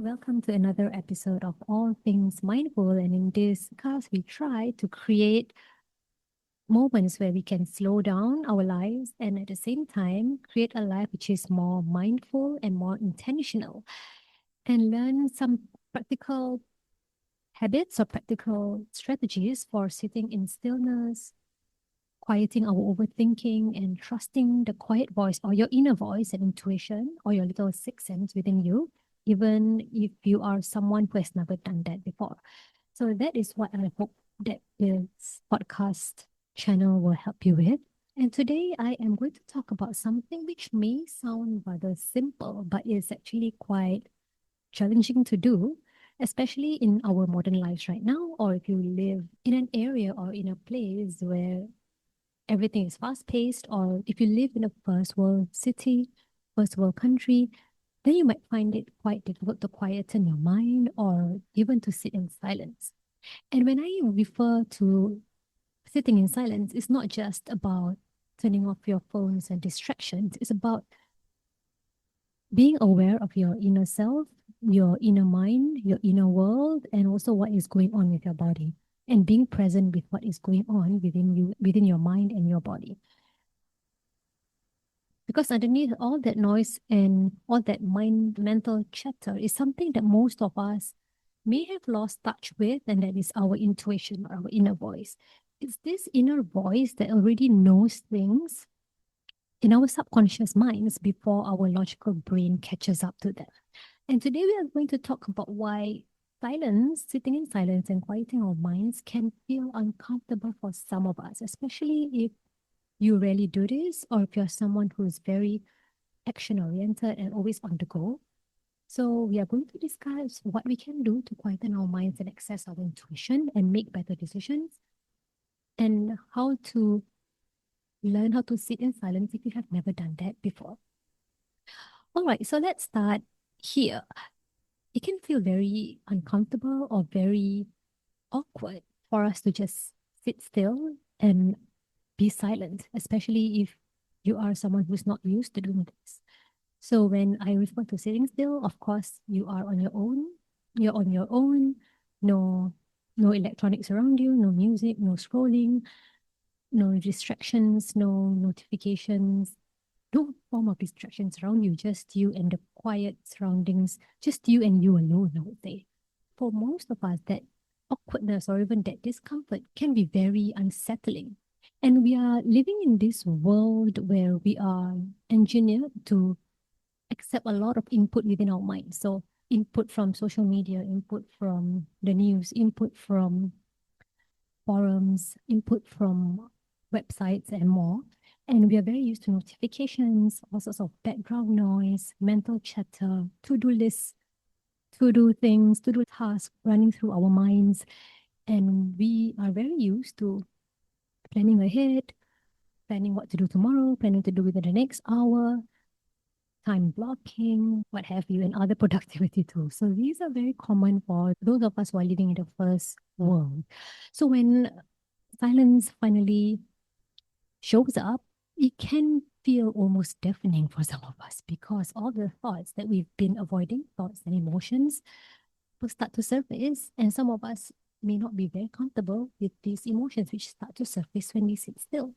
Welcome to another episode of All Things Mindful. And in this class, we try to create moments where we can slow down our lives and at the same time create a life which is more mindful and more intentional and learn some practical habits or practical strategies for sitting in stillness, quieting our overthinking, and trusting the quiet voice or your inner voice and intuition or your little sixth sense within you, even if you are someone who has never done that before. So that is what I hope that this podcast channel will help you with. And today I am going to talk about something which may sound rather simple, but is actually quite challenging to do, especially in our modern lives right now, or if you live in an area or in a place where everything is fast paced, or if you live in a first world city, first world country, then you might find it quite difficult to quieten your mind or even to sit in silence. And when I refer to sitting in silence, it's not just about turning off your phones and distractions, it's about being aware of your inner self, your inner mind, your inner world, and also what is going on with your body and being present with what is going on within you, within your mind and your body. Because underneath all that noise and all that mental chatter is something that most of us may have lost touch with, and that is our intuition or our inner voice. It's this inner voice that already knows things in our subconscious minds before our logical brain catches up to them. And today we are going to talk about why silence, sitting in silence and quieting our minds can feel uncomfortable for some of us, especially if you rarely do this, or if you're someone who is very action oriented and always on the go. So, we are going to discuss what we can do to quieten our minds and access our intuition and make better decisions, and how to learn how to sit in silence if you have never done that before. All right, so let's start here. It can feel very uncomfortable or very awkward for us to just sit still and be silent, especially if you are someone who's not used to doing this. So when I refer to sitting still, of course, you are on your own. You're on your own. No, no electronics around you, no music, no scrolling, no distractions, no notifications, no form of distractions around you, just you and the quiet surroundings, just you and you alone, I would say. For most of us, that awkwardness or even that discomfort can be very unsettling. And we are living in this world where we are engineered to accept a lot of input within our mind. So, input from social media, input from the news, input from forums, input from websites, and more. And we are very used to notifications, all sorts of background noise, mental chatter, to do lists, to do things, to do tasks running through our minds. And we are very used to planning ahead, planning what to do tomorrow, planning to do within the next hour, time blocking, what have you, and other productivity tools. So these are very common for those of us who are living in the first world. So when silence finally shows up, it can feel almost deafening for some of us because all the thoughts that we've been avoiding, thoughts and emotions, will start to surface. And some of us may not be very comfortable with these emotions which start to surface when we sit still.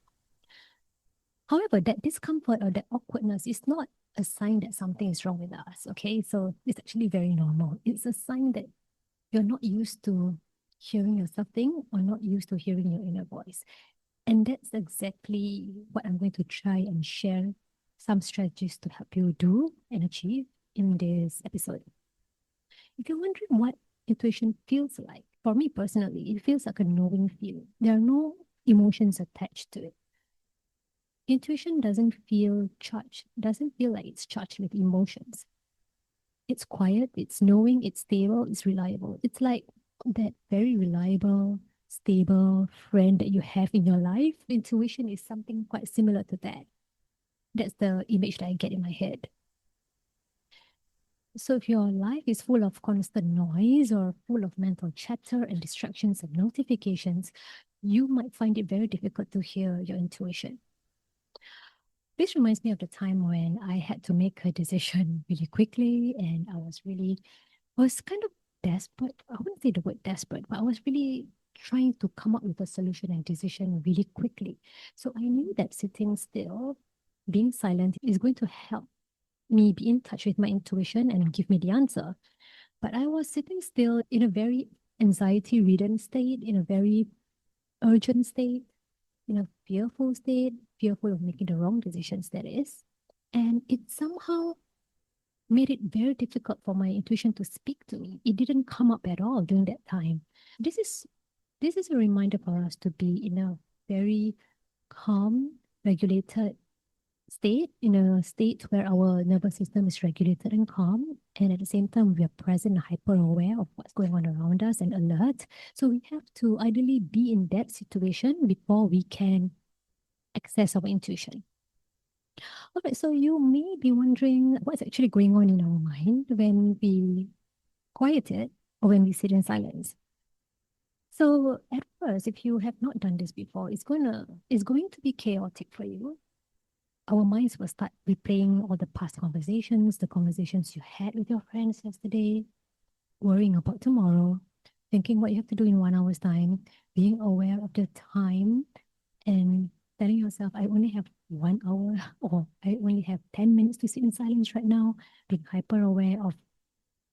However, that discomfort or that awkwardness is not a sign that something is wrong with us. Okay. So it's actually very normal. It's a sign that you're not used to hearing yourself think or not used to hearing your inner voice. And that's exactly what I'm going to try and share some strategies to help you do and achieve in this episode. If you're wondering what intuition feels like, for me personally, it feels like a knowing feeling. There are no emotions attached to it. Intuition doesn't feel charged, doesn't feel like it's charged with emotions. It's quiet, it's knowing, it's stable, it's reliable. It's like that very reliable, stable friend that you have in your life. Intuition is something quite similar to that. That's the image that I get in my head. So if your life is full of constant noise or full of mental chatter and distractions and notifications, you might find it very difficult to hear your intuition. This reminds me of the time when I had to make a decision really quickly and I was really I was kind of desperate. I wouldn't say the word desperate, but I was really trying to come up with a solution and decision really quickly. So I knew that sitting still, being silent, is going to help me be in touch with my intuition and give me the answer. But I was sitting still in a very anxiety ridden state, in a very urgent state, in a fearful state, fearful of making the wrong decisions, that is. And it somehow made it very difficult for my intuition to speak to me. It didn't come up at all during that time. This is this is a reminder for us to be in a very calm, regulated state, in a state where our nervous system is regulated and calm, and at the same time we are present and hyper aware of what's going on around us and alert. So we have to ideally be in that situation before we can access our intuition. All right, so you may be wondering what's actually going on in our mind when we quiet it or when we sit in silence. So at first, if you have not done this before, it's going to be chaotic for you. Our minds will start replaying all the past conversations, the conversations you had with your friends yesterday, worrying about tomorrow, thinking what you have to do in 1 hour's time, being aware of the time and telling yourself, I only have 1 hour or I only have 10 minutes to sit in silence right now, being hyper aware of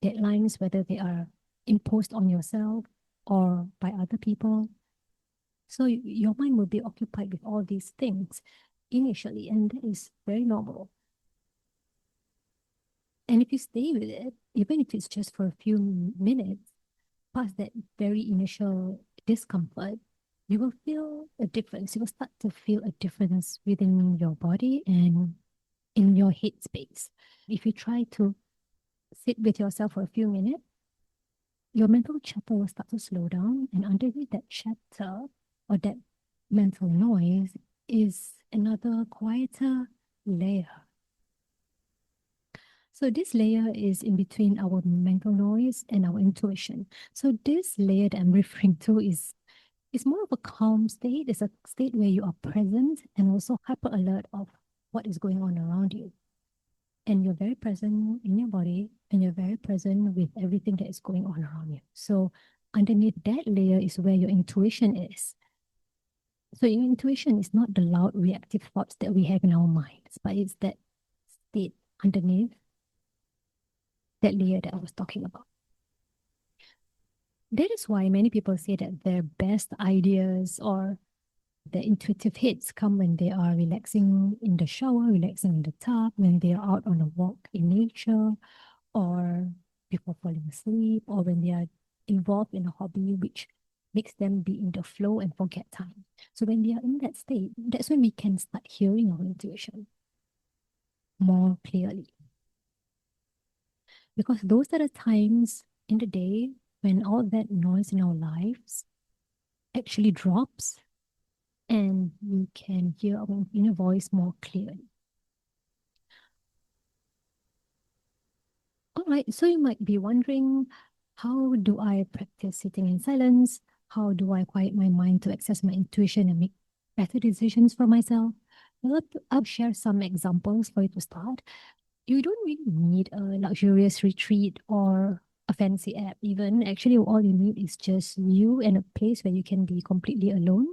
deadlines, whether they are imposed on yourself or by other people. So your mind will be occupied with all these things initially, and that is very normal. And if you stay with it, even if it's just for a few minutes, past that very initial discomfort, you will feel a difference. You will start to feel a difference within your body and in your head space. If you try to sit with yourself for a few minutes, your mental chatter will start to slow down. And underneath that chatter or that mental noise is another quieter layer. So this layer is in between our mental noise and our intuition. So this layer that I'm referring to is more of a calm state. It's a state where you are present and also hyper alert of what is going on around you. And you're very present in your body and you're very present with everything that is going on around you. So underneath that layer is where your intuition is. So your intuition is not the loud reactive thoughts that we have in our minds, but it's that state underneath that layer that I was talking about. That is why many people say that their best ideas or the intuitive hits come when they are relaxing in the shower, relaxing in the tub, when they are out on a walk in nature, or before falling asleep, or when they are involved in a hobby which makes them be in the flow and forget time. So when they are in that state, that's when we can start hearing our intuition more clearly. Because those are the times in the day when all that noise in our lives actually drops and we can hear our inner voice more clearly. All right, so you might be wondering, how do I practice sitting in silence? How do I quiet my mind to access my intuition and make better decisions for myself? Well, I'll share some examples for you to start. You don't really need a luxurious retreat or a fancy app, even. Actually, all you need is just you and a place where you can be completely alone.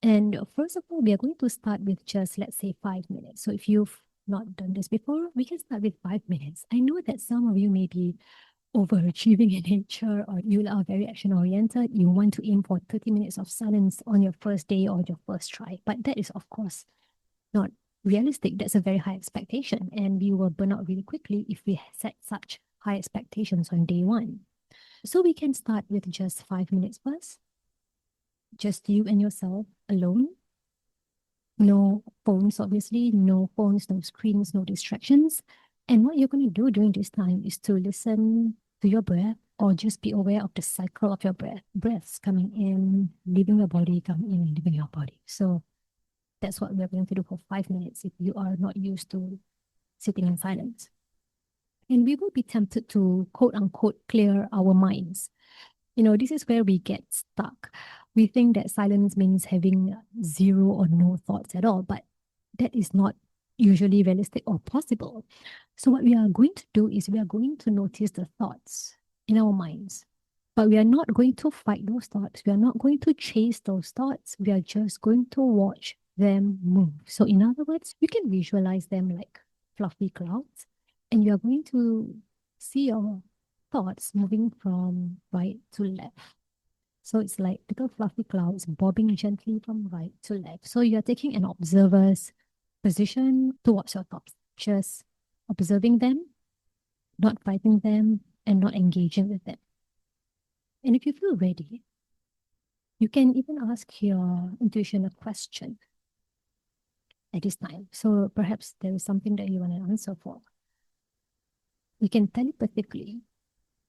And first of all, we are going to start with just, let's say, 5 minutes. So if you've not done this before, we can start with 5 minutes. I know that some of you may be overachieving in nature or you are very action oriented. You want to aim for 30 minutes of silence on your first day or your first try. But that is, of course, not realistic. That's a very high expectation. And we will burn out really quickly if we set such high expectations on day one. So we can start with just 5 minutes first. Just you and yourself alone. No phones, obviously, no phones, no screens, no distractions. And what you're going to do during this time is to listen to your breath or just be aware of the cycle of your breath. Breaths coming in, leaving your body, coming in, leaving your body. So that's what we're going to do for 5 minutes if you are not used to sitting in silence. And we will be tempted to quote unquote clear our minds. This is where we get stuck. We think that silence means having zero or no thoughts at all, but that is not usually realistic or possible. So what we are going to do is we are going to notice the thoughts in our minds. But we are not going to fight those thoughts. We are not going to chase those thoughts. We are just going to watch them move. So, in other words, you can visualize them like fluffy clouds, and you are going to see your thoughts moving from right to left. So, it's like little fluffy clouds bobbing gently from right to left. So, you are taking an observer's position towards your thoughts, just observing them, not fighting them, and not engaging with them. And if you feel ready, you can even ask your intuition a question at this time. So perhaps there is something that you want to answer for. You can telepathically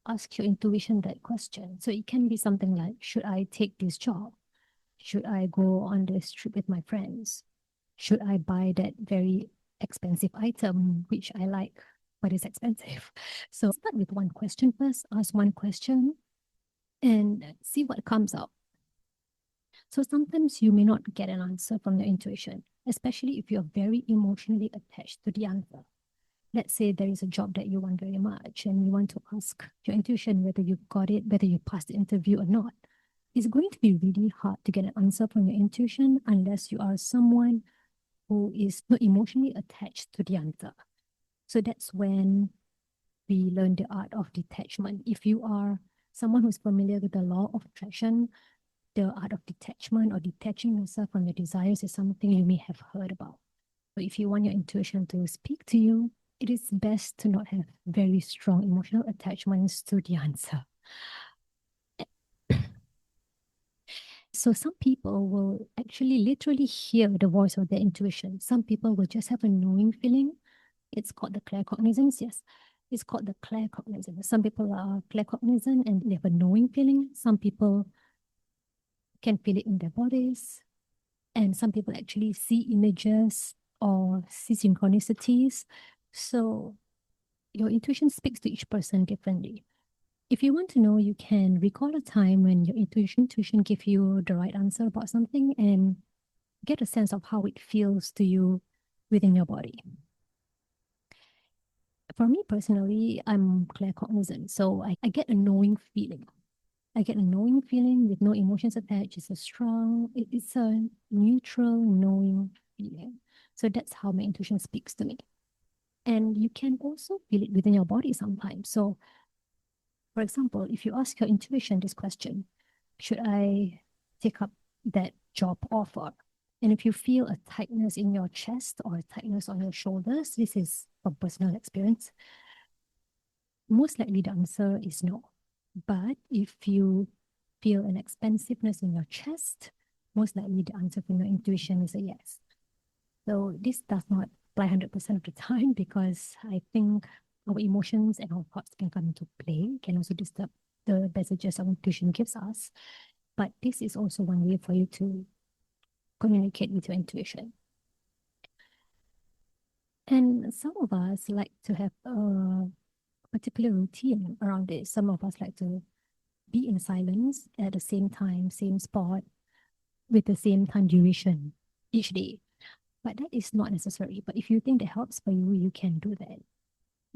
ask your intuition that question. So it can be something like, should I take this job? Should I go on this trip with my friends? Should I buy that very expensive item, which I like, but it's expensive? So start with one question first, ask one question and see what comes up. So sometimes you may not get an answer from your intuition, especially if you're very emotionally attached to the answer. Let's say there is a job that you want very much and you want to ask your intuition whether you got it, whether you passed the interview or not. It's going to be really hard to get an answer from your intuition unless you are someone who is not emotionally attached to the answer. So that's when we learn the art of detachment. If you are someone who's familiar with the law of attraction, the art of detachment or detaching yourself from your desires is something you may have heard about. So if you want your intuition to speak to you, it is best to not have very strong emotional attachments to the answer. So some people will actually literally hear the voice of their intuition. Some people will just have a knowing feeling. It's called the claircognizance. Yes, it's called the claircognizance. Some people are claircognizant and they have a knowing feeling. Some people can feel it in their bodies. And some people actually see images or see synchronicities. So your intuition speaks to each person differently. If you want to know, you can recall a time when your intuition gave you the right answer about something and get a sense of how it feels to you within your body. For me personally, I'm claircognizant, so I get a knowing feeling. I get a knowing feeling with no emotions attached. It's a neutral knowing feeling. So that's how my intuition speaks to me. And you can also feel it within your body sometimes. So, for example, if you ask your intuition this question, should I take up that job offer? And if you feel a tightness in your chest or a tightness on your shoulders, this is from personal experience, most likely the answer is no. But if you feel an expansiveness in your chest, most likely the answer from your intuition is a yes. So this does not apply 100% of the time because I think our emotions and our thoughts can come into play, can also disturb the messages our intuition gives us. But this is also one way for you to communicate with your intuition. And some of us like to have a particular routine around this. Some of us like to be in silence at the same time, same spot, with the same time duration each day. But that is not necessary. But if you think that helps for you, you can do that.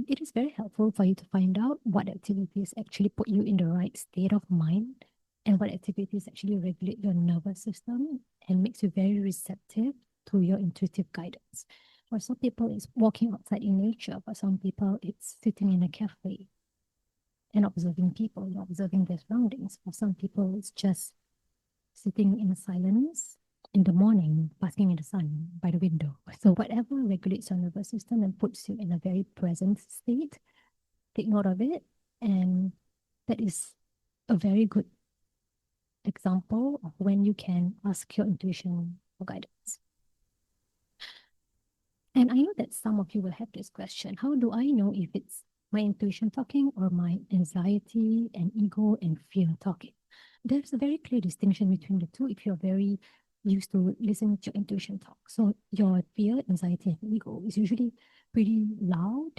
It is very helpful for you to find out what activities actually put you in the right state of mind and what activities actually regulate your nervous system and makes you very receptive to your intuitive guidance. For some people, it's walking outside in nature. For some people, it's sitting in a cafe and observing people, and observing their surroundings. For some people, it's just sitting in silence in the morning, basking in the sun by the window. So whatever regulates your nervous system and puts you in a very present state, take note of it. And that is a very good example of when you can ask your intuition for guidance. And I know that some of you will have this question. How do I know if it's my intuition talking or my anxiety and ego and fear talking? There's a very clear distinction between the two if you're very used to listening to your intuition talk. So your fear, anxiety, and ego is usually pretty loud,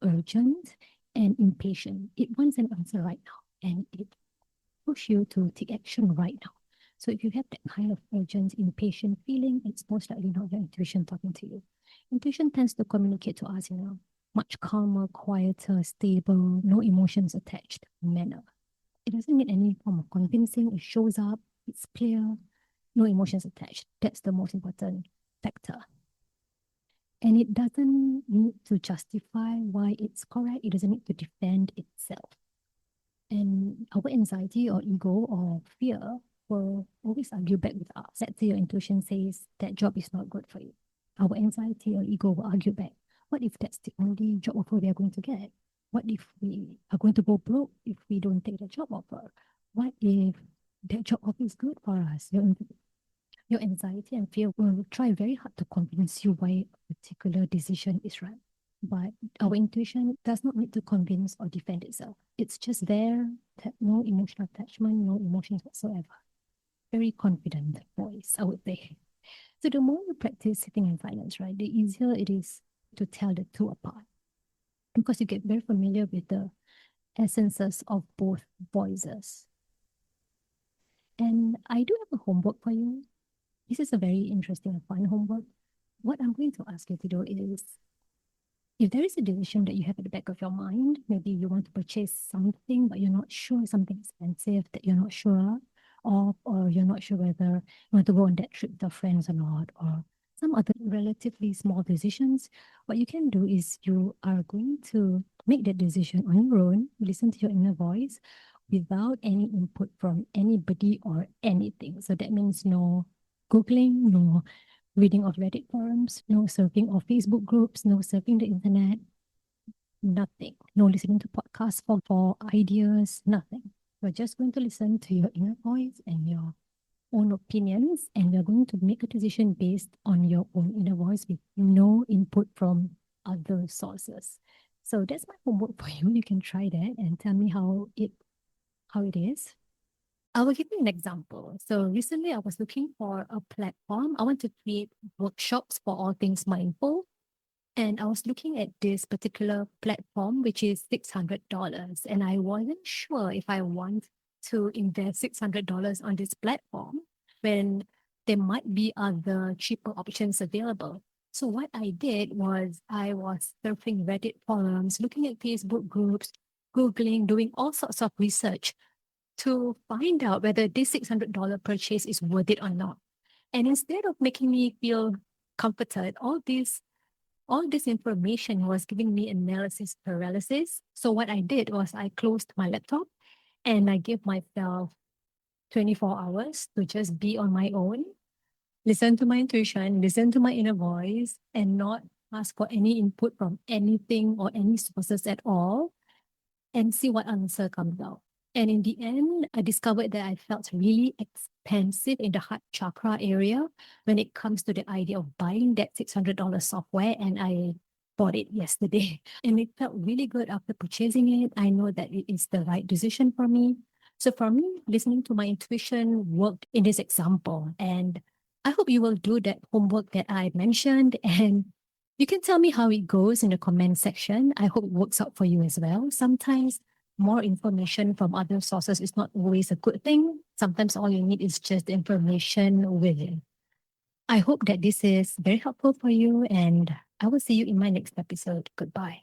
urgent, and impatient. It wants an answer right now, and it pushes you to take action right now. So if you have that kind of urgent, impatient feeling, it's most likely not your intuition talking to you. Intuition tends to communicate to us, much calmer, quieter, stable, no emotions attached manner. It doesn't need any form of convincing. It shows up, it's clear, no emotions attached. That's the most important factor. And it doesn't need to justify why it's correct. It doesn't need to defend itself. And our anxiety or ego or fear will always argue back with us. Let's say your intuition says that job is not good for you. Our anxiety or ego will argue back. What if that's the only job offer we are going to get? What if we are going to go broke if we don't take the job offer? What if that job offer is good for us? Your anxiety and fear will try very hard to convince you why a particular decision is right. But our intuition does not need to convince or defend itself. It's just there, no emotional attachment, no emotions whatsoever. Very confident voice, I would say. So the more you practice sitting in silence, right, the easier it is to tell the two apart. Because you get very familiar with the essences of both voices. And I do have a homework for you. This is a very interesting and fun homework. What I'm going to ask you to do is, if there is a decision that you have at the back of your mind, maybe you want to purchase something, but you're not sure, something expensive that you're not sure of, or you're not sure whether you want to go on that trip with your friends or not, or some other relatively small decisions, what you can do is you are going to make that decision on your own, listen to your inner voice without any input from anybody or anything. So that means no Googling, no reading of Reddit forums, no surfing of Facebook groups, no surfing the internet, nothing. No listening to podcasts for ideas, nothing. We're just going to listen to your inner voice and your own opinions, and we're going to make a decision based on your own inner voice with no input from other sources. So that's my homework for you. You can try that and tell me how it is. I will give you an example. So recently I was looking for a platform. I want to create workshops for all things mindful. And I was looking at this particular platform, which is $600. And I wasn't sure if I want to invest $600 on this platform when there might be other cheaper options available. So what I did was I was surfing Reddit forums, looking at Facebook groups, Googling, doing all sorts of research to find out whether this $600 purchase is worth it or not. And instead of making me feel comforted, all this information was giving me analysis paralysis. So what I did was I closed my laptop and I gave myself 24 hours to just be on my own, listen to my intuition, listen to my inner voice, and not ask for any input from anything or any sources at all, and see what answer comes out. And in the end, I discovered that I felt really expensive in the heart chakra area when it comes to the idea of buying that $600 software. And I bought it yesterday. And it felt really good after purchasing it. I know that it is the right decision for me. So for me, listening to my intuition worked in this example. And I hope you will do that homework that I mentioned, and you can tell me how it goes in the comment section. I hope it works out for you as well. Sometimes more information from other sources is not always a good thing. Sometimes all you need is just the information within. I hope that this is very helpful for you, and I will see you in my next episode. Goodbye.